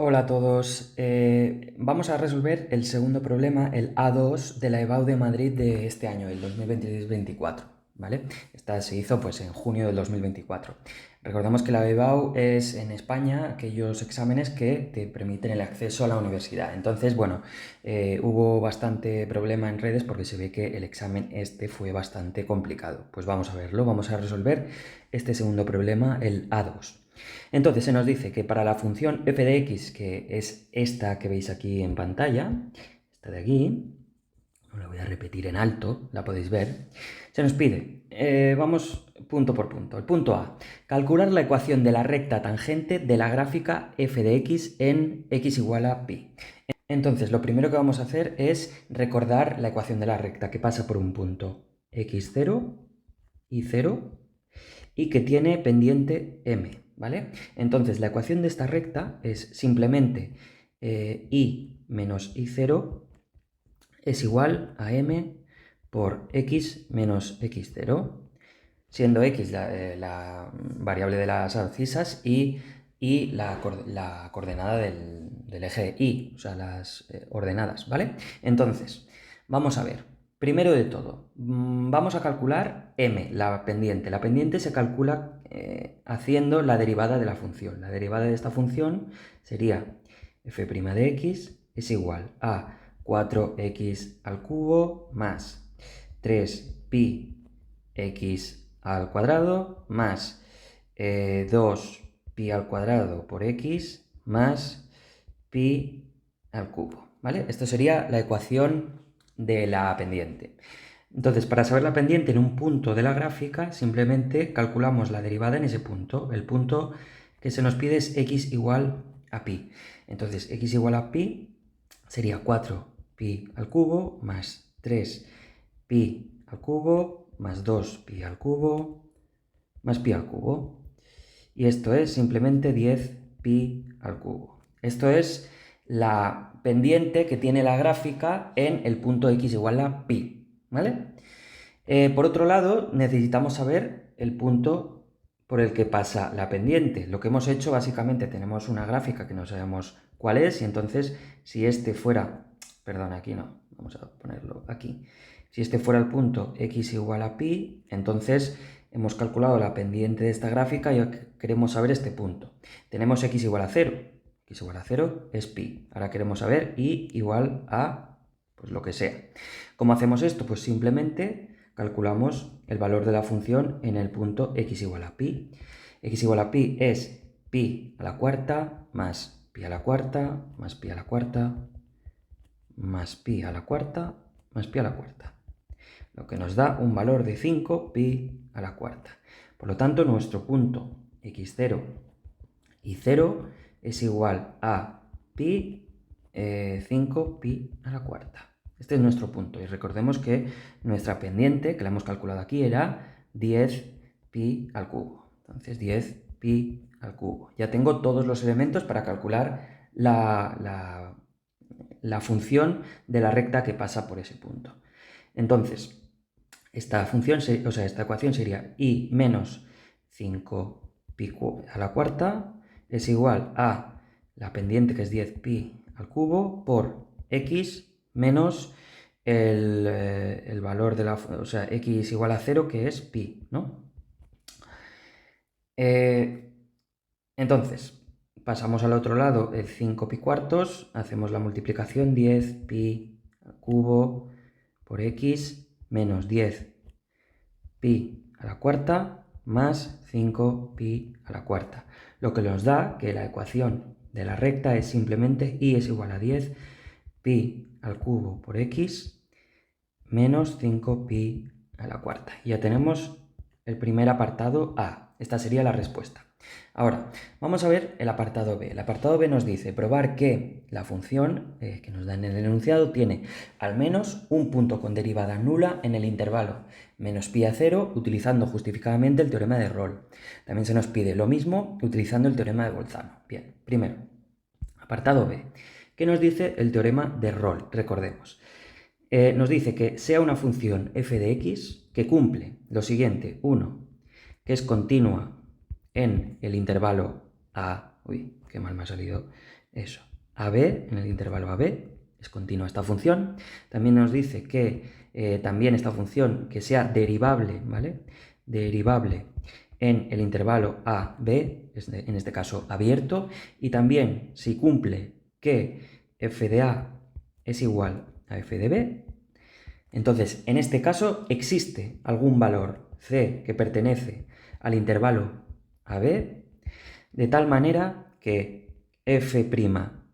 Hola a todos. Vamos a resolver el segundo problema, el A2 de la EBAU de Madrid de este año, el 2023-24, ¿vale? Esta se hizo pues en junio del 2024. Recordemos que la EBAU es en España aquellos exámenes que te permiten el acceso a la universidad. Entonces, bueno, hubo bastante problema en redes porque se ve que el examen este fue bastante complicado. Pues vamos a verlo, vamos a resolver este segundo problema, el A2. Entonces se nos dice que para la función f de x, que es esta que veis aquí en pantalla, esta de aquí, no la voy a repetir en alto, la podéis ver, se nos pide, vamos punto por punto. El punto A, calcular la ecuación de la recta tangente de la gráfica f de x en x igual a pi. Entonces lo primero que vamos a hacer es recordar la ecuación de la recta, que pasa por un punto x0 y 0 y que tiene pendiente m, ¿vale? Entonces la ecuación de esta recta es simplemente y menos y0 es igual a m por x menos x0, siendo x la variable de las abscisas y la coordenada del eje y, o sea, las ordenadas, ¿vale? Entonces, vamos a ver. Primero de todo, vamos a calcular m, la pendiente. La pendiente se calcula haciendo la derivada de la función. La derivada de esta función sería f' de x es igual a 4x al cubo más 3pi x al cuadrado más 2pi al cuadrado por x más pi al cubo, ¿vale? Esto sería la ecuación de la pendiente. Entonces, para saber la pendiente en un punto de la gráfica, simplemente calculamos la derivada en ese punto. El punto que se nos pide es x igual a pi. Entonces, x igual a pi sería 4pi al cubo más 3pi al cubo más 2pi al cubo más pi al cubo. Y esto es simplemente 10pi al cubo. Esto es la pendiente que tiene la gráfica en el punto x igual a pi, ¿vale? Por otro lado, necesitamos saber el punto por el que pasa la pendiente. Lo que hemos hecho, básicamente, tenemos una gráfica que no sabemos cuál es, y entonces, si este fuera, perdón, aquí no, vamos a ponerlo aquí. Si este fuera el punto x igual a pi, entonces hemos calculado la pendiente de esta gráfica y queremos saber este punto. Tenemos x igual a 0. X igual a 0 es pi. Ahora queremos saber y igual a, pues lo que sea. ¿Cómo hacemos esto? Pues simplemente calculamos el valor de la función en el punto x igual a pi. X igual a pi es pi a la cuarta más pi a la cuarta más pi a la cuarta más pi a la cuarta más pi a la cuarta, lo que nos da un valor de 5pi a la cuarta. Por lo tanto, nuestro punto x0 y 0 es igual a pi 5pi a la cuarta. Este es nuestro punto. Y recordemos que nuestra pendiente, que la hemos calculado aquí, era 10pi al cubo. Entonces, 10pi al cubo. Ya tengo todos los elementos para calcular la función de la recta que pasa por ese punto. Entonces, esta función, o sea, esta ecuación sería y menos 5pi a la cuarta es igual a la pendiente, que es 10pi al cubo, por x menos el valor de la, o sea, x igual a 0, que es pi, ¿no? Entonces, pasamos al otro lado el 5pi cuartos, hacemos la multiplicación 10pi al cubo por x menos 10pi a la cuarta más 5pi a la cuarta, lo que nos da que la ecuación de la recta es simplemente y es igual a 10pi al cubo por x menos 5pi a la cuarta. Ya tenemos el primer apartado A. Esta sería la respuesta. Ahora, vamos a ver el apartado B. El apartado B nos dice probar que la función que nos da en el enunciado tiene al menos un punto con derivada nula en el intervalo menos pi a 0, utilizando justificadamente el teorema de Rolle. También se nos pide lo mismo utilizando el teorema de Bolzano. Bien, primero, apartado B. ¿Qué nos dice el teorema de Rolle? Recordemos. Nos dice que sea una función f de x que cumple lo siguiente. Uno, que es continua en el intervalo a... Uy, qué mal me ha salido. eso, AB, en el intervalo AB, es continua esta función. También nos dice que también esta función que sea derivable, ¿vale? Derivable en el intervalo AB, en este caso abierto, y también si cumple que f de A es igual a f de B, entonces en este caso existe algún valor C que pertenece al intervalo AB, de tal manera que f'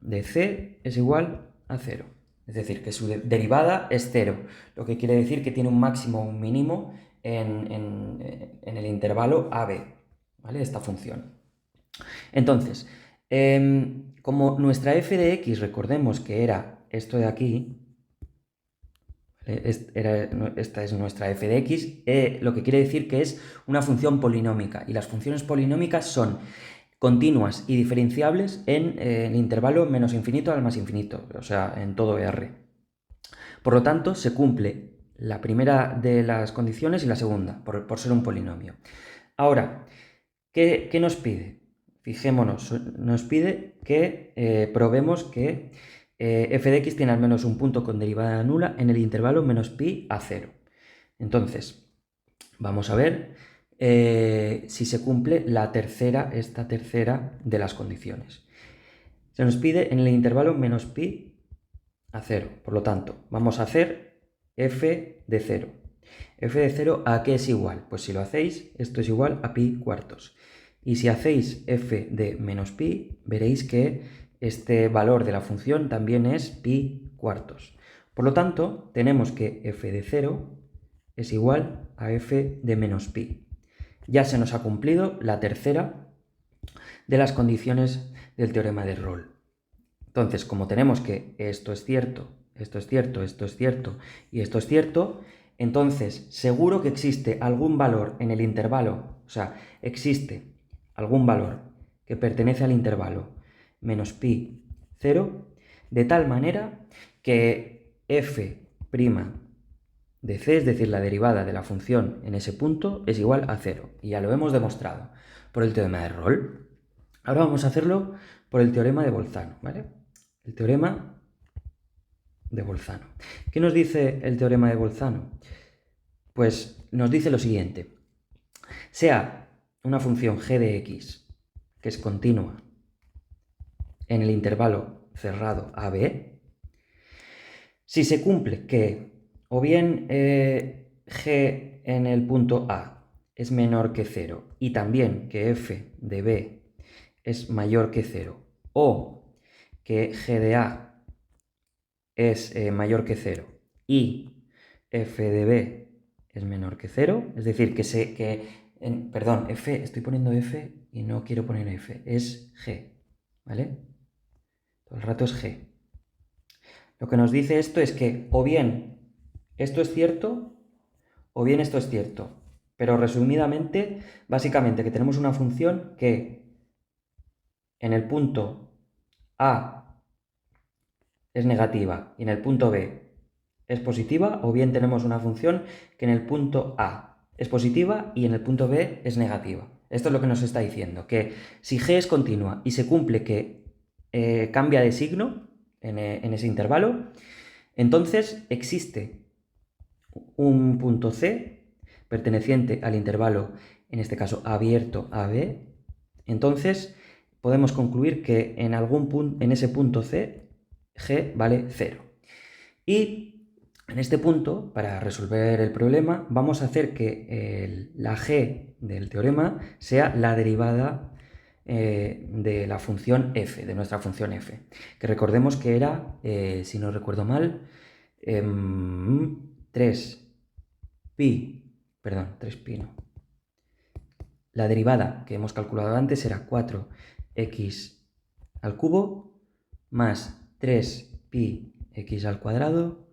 de C es igual a 0. Es decir, que su derivada es 0, lo que quiere decir que tiene un máximo o un mínimo en el intervalo AB, ¿vale? Esta función. Entonces, como nuestra f de x, recordemos que era esto de aquí, ¿vale? Esta es nuestra f de x, lo que quiere decir que es una función polinómica, y las funciones polinómicas son continuas y diferenciables en el intervalo menos infinito al más infinito, o sea, en todo R. Por lo tanto, se cumple la primera de las condiciones y la segunda, por ser un polinomio. Ahora, ¿qué nos pide? Fijémonos, nos pide que probemos que f de x tiene al menos un punto con derivada nula en el intervalo menos pi a 0. Entonces, vamos a ver si se cumple esta tercera de las condiciones. Se nos pide en el intervalo menos pi a 0. Por lo tanto, vamos a hacer f de 0. F de 0 ¿a qué es igual? Pues si lo hacéis, esto es igual a pi cuartos. Y si hacéis f de menos pi, veréis que este valor de la función también es pi cuartos. Por lo tanto, tenemos que f de 0 es igual a f de menos pi. Ya se nos ha cumplido la tercera de las condiciones del teorema de Rolle. Entonces, como tenemos que esto es cierto, esto es cierto, esto es cierto y esto es cierto, entonces seguro que existe algún valor en el intervalo, o sea, existe algún valor que pertenece al intervalo menos pi 0, de tal manera que f' de c, es decir, la derivada de la función en ese punto, es igual a 0. Y ya lo hemos demostrado por el teorema de Rolle. Ahora vamos a hacerlo por el teorema de Bolzano, ¿vale? El teorema de Bolzano. ¿Qué nos dice el teorema de Bolzano? Pues nos dice lo siguiente. Sea una función g de x, que es continua, en el intervalo cerrado AB, si se cumple que o bien g en el punto A es menor que 0 y también que f de B es mayor que 0 o que g de A es mayor que 0 y f de B es menor que 0, es decir, perdón, f, estoy poniendo f y no quiero poner f, es g, ¿vale? Todo el rato es g. Lo que nos dice esto es que o bien esto es cierto o bien esto es cierto. Pero resumidamente, básicamente que tenemos una función que en el punto A es negativa y en el punto B es positiva, o bien tenemos una función que en el punto A es positiva y en el punto B es negativa. Esto es lo que nos está diciendo, que si g es continua y se cumple que cambia de signo en ese intervalo, entonces existe un punto C perteneciente al intervalo, en este caso abierto AB, entonces podemos concluir que en algún punto, en ese punto C, g vale 0. Y en este punto, para resolver el problema, vamos a hacer que la g del teorema sea la derivada de la función f, de nuestra función f, que recordemos que era, si no recuerdo mal, 3 pi no. La derivada que hemos calculado antes era 4x al cubo más 3pi x al cuadrado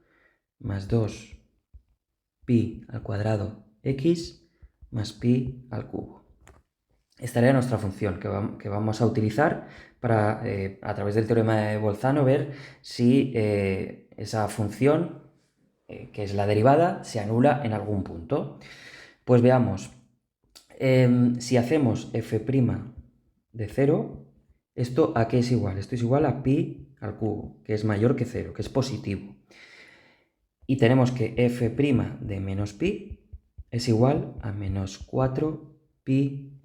más 2pi al cuadrado x más pi al cubo. Esta era nuestra función que vamos a utilizar para, a través del teorema de Bolzano, ver si esa función, que es la derivada, se anula en algún punto. Pues veamos, si hacemos f' de 0, ¿Esto a qué es igual? Esto es igual a pi al cubo, que es mayor que 0, que es positivo. Y tenemos que f' de menos pi es igual a menos 4 pi,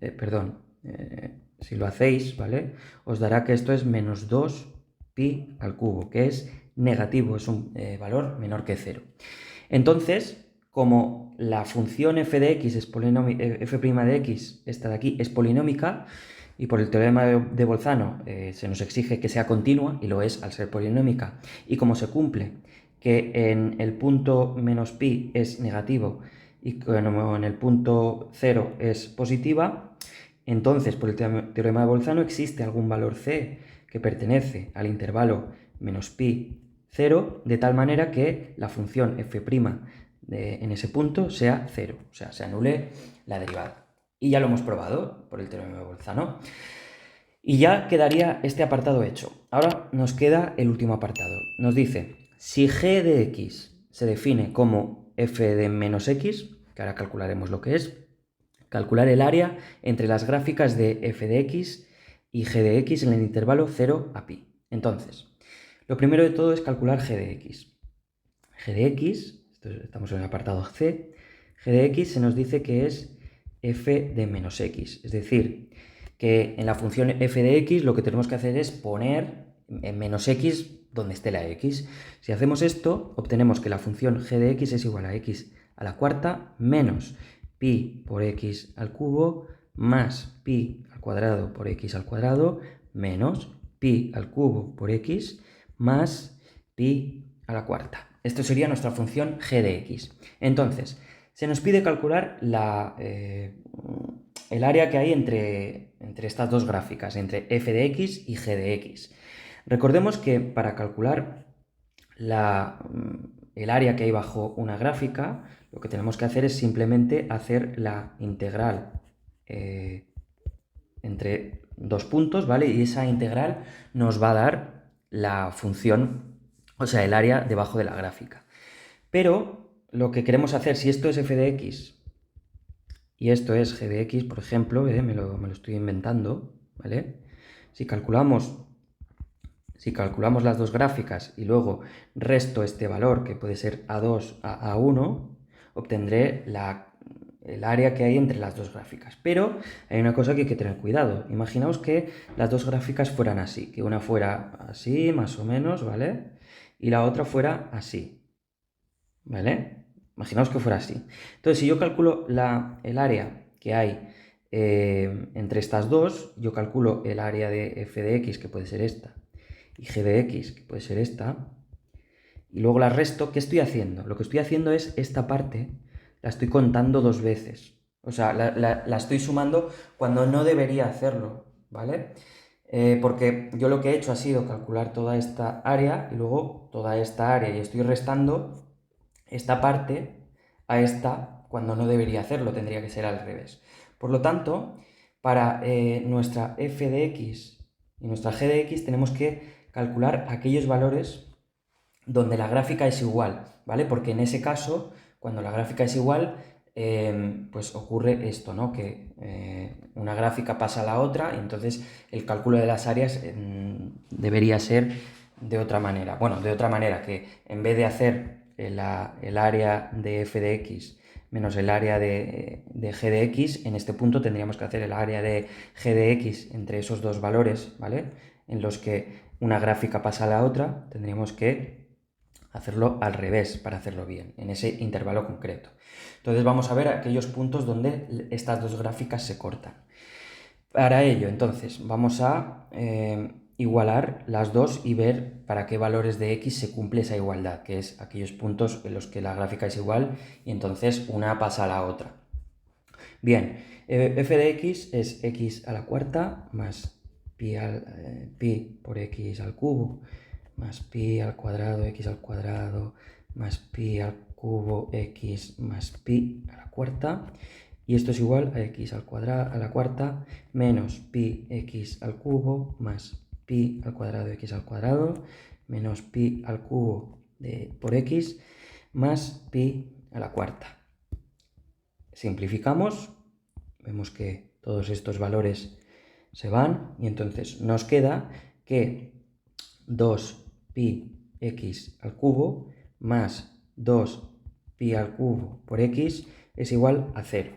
si lo hacéis, ¿vale? Os dará que esto es menos 2 pi al cubo, que es negativo, es un valor menor que 0. Entonces, como la función f de x es f' de x, esta de aquí, es polinómica, y por el teorema de Bolzano se nos exige que sea continua, y lo es al ser polinómica, y como se cumple que en el punto menos pi es negativo y como en el punto 0 es positiva, entonces por el teorema de Bolzano existe algún valor c que pertenece al intervalo menos pi 0, de tal manera que la función f' en ese punto sea 0, o sea, se anule la derivada. Y ya lo hemos probado por el teorema de Bolzano. Y ya quedaría este apartado hecho. Ahora nos queda el último apartado. Nos dice, si g de x se define como f de menos x, que ahora calcularemos lo que es, calcular el área entre las gráficas de f de x y g de x en el intervalo 0 a pi. Entonces, lo primero de todo es calcular g de x. G de x, estamos en el apartado c, g de x se nos dice que es f de menos x, es decir, que en la función f de x lo que tenemos que hacer es poner en menos x donde esté la x. Si hacemos esto, obtenemos que la función g de x es igual a x a la cuarta menos pi por x al cubo más pi al cuadrado por x al cuadrado menos pi al cubo por x más pi a la cuarta. Esto sería nuestra función g de x. Entonces, se nos pide calcular el área que hay entre estas dos gráficas, entre f de x y g de x. Recordemos que para calcular el área que hay bajo una gráfica, lo que tenemos que hacer es simplemente hacer la integral entre dos puntos, ¿vale? Y esa integral nos va a dar la función, o sea, el área debajo de la gráfica. Pero lo que queremos hacer, si esto es f de x y esto es g de x, por ejemplo, me lo estoy inventando, ¿vale? Si calculamos las dos gráficas y luego resto este valor, que puede ser A2 a A1, obtendré el área que hay entre las dos gráficas. Pero hay una cosa que hay que tener cuidado. Imaginaos que las dos gráficas fueran así, que una fuera así, más o menos, ¿vale? Y la otra fuera así, ¿vale? Imaginaos que fuera así. Entonces, si yo calculo el área que hay entre estas dos, yo calculo el área de f de x, que puede ser esta, y g de x, que puede ser esta, y luego la resto. ¿Qué estoy haciendo? Lo que estoy haciendo es esta parte, la estoy contando dos veces. O sea, la estoy sumando cuando no debería hacerlo, ¿vale? Porque yo lo que he hecho ha sido calcular toda esta área y luego toda esta área, y estoy restando esta parte a esta cuando no debería hacerlo, tendría que ser al revés. Por lo tanto, para nuestra f de x y nuestra g de x tenemos que calcular aquellos valores donde la gráfica es igual, ¿vale? Porque en ese caso, cuando la gráfica es igual, pues ocurre esto, ¿no? Que una gráfica pasa a la otra y entonces el cálculo de las áreas debería ser de otra manera. Bueno, de otra manera, que en vez de hacer el área de f de x menos el área de g de x, en este punto tendríamos que hacer el área de g de x entre esos dos valores, ¿vale? En los que una gráfica pasa a la otra, tendríamos que hacerlo al revés para hacerlo bien, en ese intervalo concreto. Entonces vamos a ver aquellos puntos donde estas dos gráficas se cortan. Para ello, entonces, vamos a igualar las dos y ver para qué valores de x se cumple esa igualdad, que es aquellos puntos en los que la gráfica es igual y entonces una pasa a la otra. Bien, f de x es x a la cuarta más pi por x al cubo más pi al cuadrado x al cuadrado más pi al cubo x más pi a la cuarta, y esto es igual a x al cuadrado a la cuarta menos pi x al cubo más pi al cuadrado x al cuadrado menos pi al cubo por x más pi a la cuarta. Simplificamos, vemos que todos estos valores se van y entonces nos queda que 2pi x al cubo más 2pi al cubo por x es igual a 0.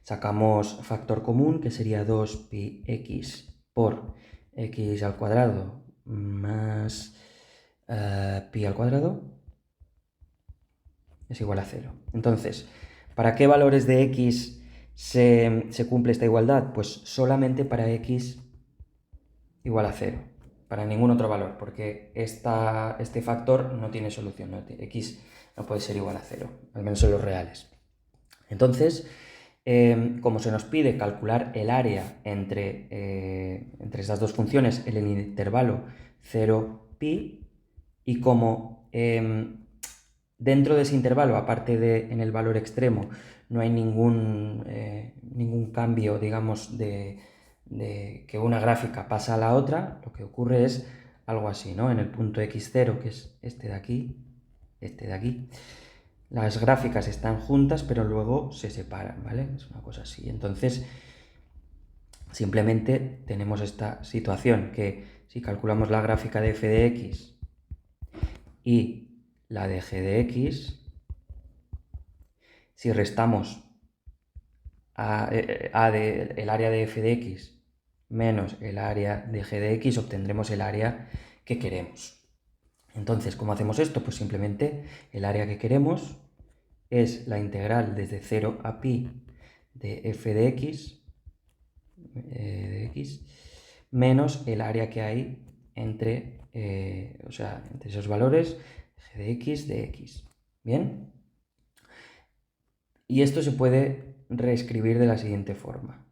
Sacamos factor común, que sería 2pi x por x al cuadrado más pi al cuadrado es igual a 0. Entonces, ¿para qué valores de x se cumple esta igualdad? Pues solamente para x igual a 0. Para ningún otro valor, porque este factor no tiene solución. X no puede ser igual a 0, al menos en los reales. Entonces, como se nos pide calcular el área entre estas dos funciones en el intervalo 0pi, y como dentro de ese intervalo, aparte de en el valor extremo, no hay ningún cambio, digamos, de que una gráfica pasa a la otra, lo que ocurre es algo así, ¿no? En el punto x0, que es este de aquí, las gráficas están juntas, pero luego se separan, ¿vale? Es una cosa así. Entonces, simplemente tenemos esta situación que si calculamos la gráfica de f de x y la de g de x, si restamos el área de f de x menos el área de g de x, obtendremos el área que queremos. Entonces, ¿cómo hacemos esto? Pues simplemente el área que queremos es la integral desde 0 a pi de f de x, menos el área que hay entre esos valores g de x de x. ¿Bien? Y esto se puede reescribir de la siguiente forma.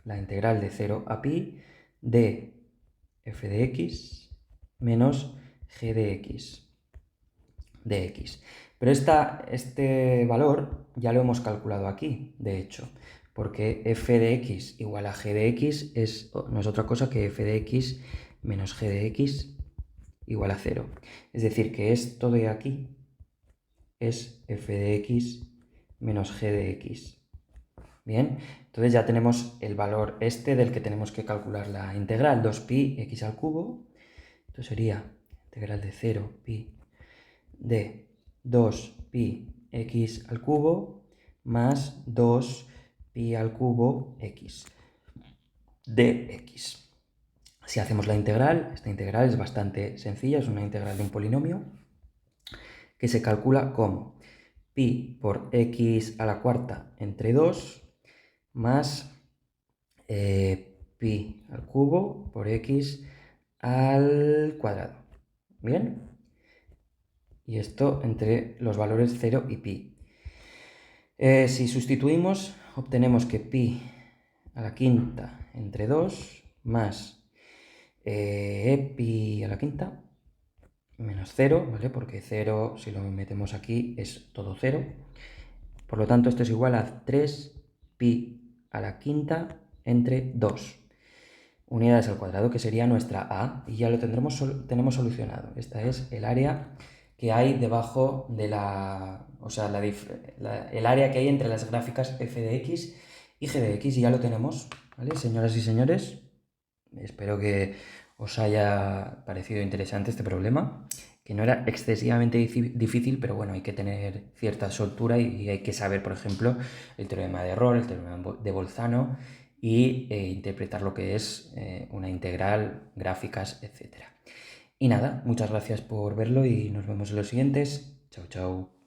La integral de 0 a pi de f de x menos g de x de x. Pero este valor ya lo hemos calculado aquí, de hecho, porque f de x igual a g de x no es otra cosa que f de x menos g de x igual a 0. Es decir, que esto de aquí es f de x menos g de x. Bien, entonces ya tenemos el valor del que tenemos que calcular la integral, 2pi x al cubo. Esto sería integral de 0 pi de 2pi x al cubo más 2pi al cubo x de x. Si hacemos la integral, esta integral es bastante sencilla, es una integral de un polinomio que se calcula como pi por x a la cuarta entre 2 más pi al cubo por x al cuadrado. ¿Bien? Y esto entre los valores 0 y pi. Si sustituimos, obtenemos que pi a la quinta entre 2 más pi a la quinta menos 0, ¿vale? Porque 0, si lo metemos aquí, es todo 0. Por lo tanto, esto es igual a 3pi a la quinta entre 2 unidades al cuadrado, que sería nuestra a, y ya lo tenemos solucionado. Esta es el área que hay debajo de el área que hay entre las gráficas f de x y g de x, y ya lo tenemos, ¿vale? Señoras y señores, espero que os haya parecido interesante este problema, que no era excesivamente difícil, pero bueno, hay que tener cierta soltura y hay que saber, por ejemplo, el teorema de Rolle, el teorema de Bolzano, y interpretar lo que es una integral, gráficas, etc. Y nada, muchas gracias por verlo y nos vemos en los siguientes. Chao, chao.